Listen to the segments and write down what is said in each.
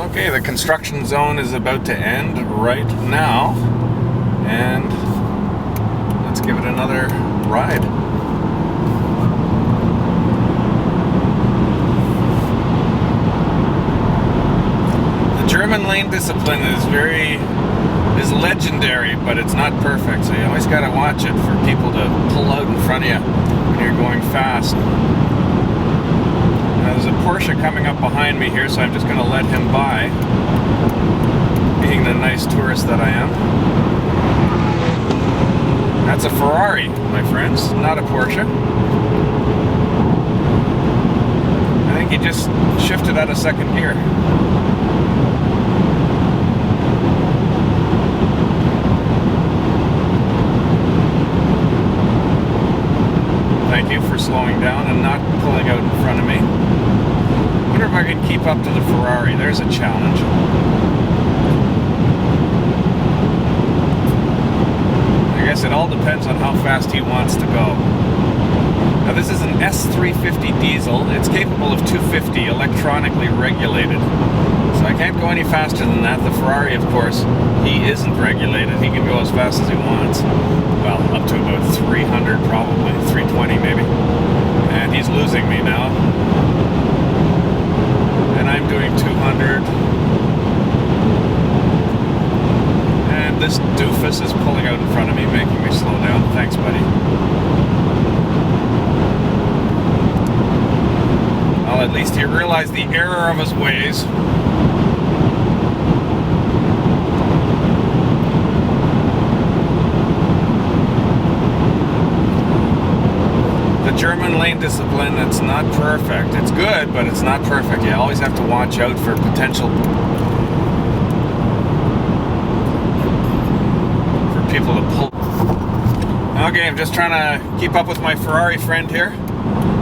Okay, the construction zone is about to end right now, and let's give it another ride. The German lane discipline is legendary, but it's not perfect, so you always got to watch it for people to pull out in front of you when you're going fast. There's a Porsche coming up behind me here, so I'm just going to let him by, being the nice tourist that I am. That's a Ferrari, my friends, not a Porsche. I think he just shifted out of second gear. Thank you for slowing down and not pulling out in front of me. I wonder if I can keep up to the Ferrari. There's a challenge. I guess it all depends on how fast he wants to go. Now this is an S350 Diesel. It's capable of 250, electronically regulated. So I can't go any faster than that. The Ferrari, of course, he isn't regulated. He can go as fast as he wants. Well, up to about 300 probably, 320 maybe. And he's losing me now. And I'm doing 200. And this doofus is pulling out in front of me, making me slow down. Thanks, buddy. Well, at least he realized the error of his ways. German lane discipline, it's not perfect. It's good, but it's not perfect. You always have to watch out for potential for people to pull. Okay, I'm just trying to keep up with my Ferrari friend here.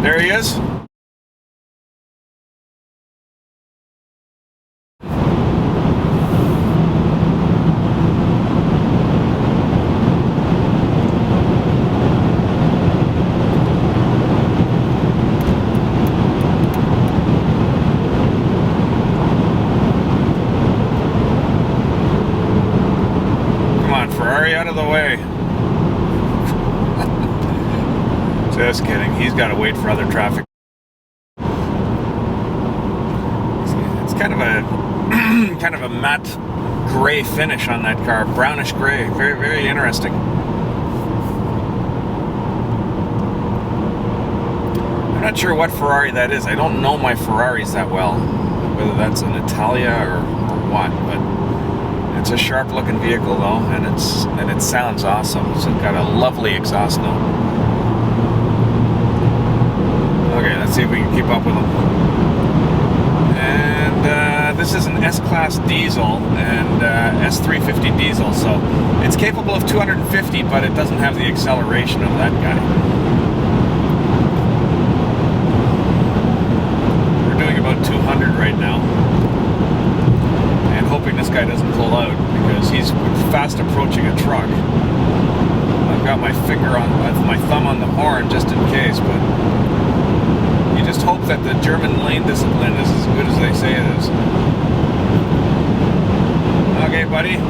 There he is. Out of the way. Just kidding. He's got to wait for other traffic. It's kind of a matte gray finish on that car, brownish gray. Very, very interesting. I'm not sure what Ferrari that is. I don't know my Ferraris that well, whether that's an Italia or what, but it's a sharp-looking vehicle, though, and it sounds awesome. It's got a lovely exhaust note. Okay, let's see if we can keep up with them. And this is an S-Class diesel and S350 diesel, so it's capable of 250, but it doesn't have the acceleration of that guy. We're doing about 200 right now. Hoping this guy doesn't pull out because he's fast approaching a truck. I've got my thumb on the horn just in case, but you just hope that the German lane discipline is as good as they say it is. Okay, buddy.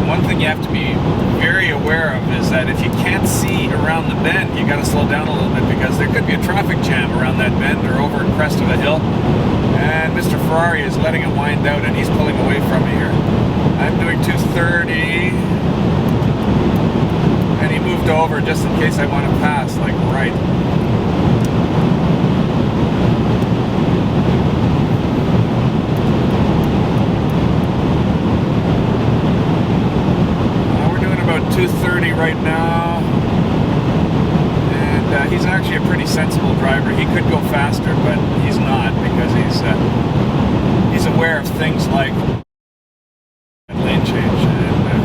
One thing you have to be very aware of is that if you can't see around the bend, you got to slow down a little bit because there could be a traffic jam around that bend or over a crest of a hill. And Mr. Ferrari is letting it wind out and he's pulling away from me here. I'm doing 230. And he moved over just in case I want to pass, like right. We're doing about 230 right now. And he's actually a pretty sensible driver. He could go faster, but he's not because he's aware of things like lane change, and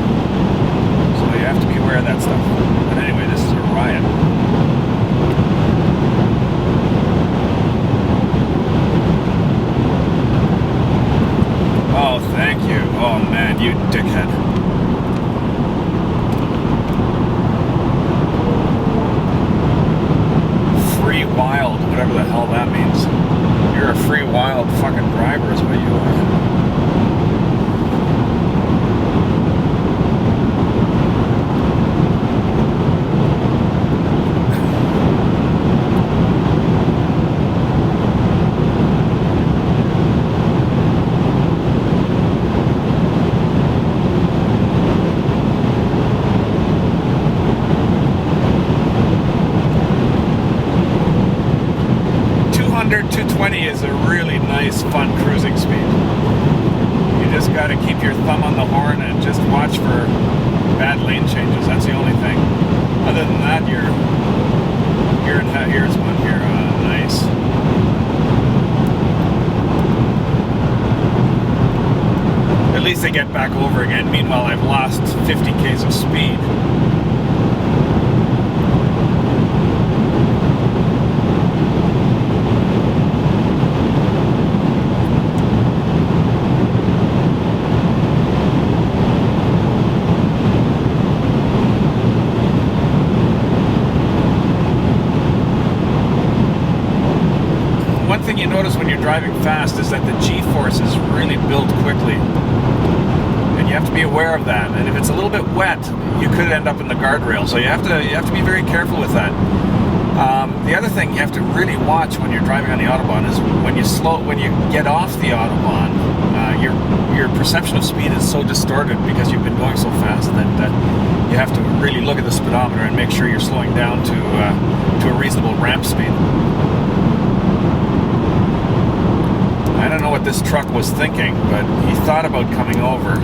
so you have to be aware of that stuff. But anyway, this is a riot. Oh, thank you. Oh man, you dickhead. wild, whatever the hell that means. You're a free, wild fucking driver is what you are. 220 is a really nice, fun cruising speed. You just got to keep your thumb on the horn and just watch for bad lane changes. That's the only thing. Other than that, here's one here. Nice. At least they get back over again. Meanwhile, I've lost 50 k's of speed. One thing you notice when you're driving fast is that the G-force is really built quickly. And you have to be aware of that. And if it's a little bit wet, you could end up in the guardrail. So you have to be very careful with that. The other thing you have to really watch when you're driving on the Autobahn is when you get off the Autobahn, your perception of speed is so distorted because you've been going so fast that you have to really look at the speedometer and make sure you're slowing down to a reasonable ramp speed. I don't know what this truck was thinking, but he thought about coming over.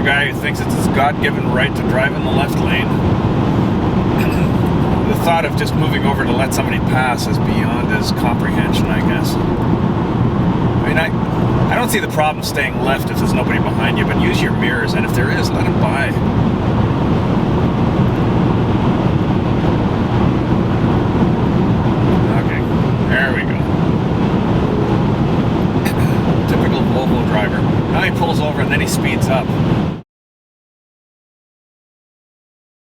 Guy who thinks it's his God-given right to drive in the left lane. The thought of just moving over to let somebody pass is beyond his comprehension, I guess. I mean, I don't see the problem staying left if there's nobody behind you, but use your mirrors, and if there is, let him by. Okay, there we go. Typical Volvo driver. Now he pulls over and then he speeds up.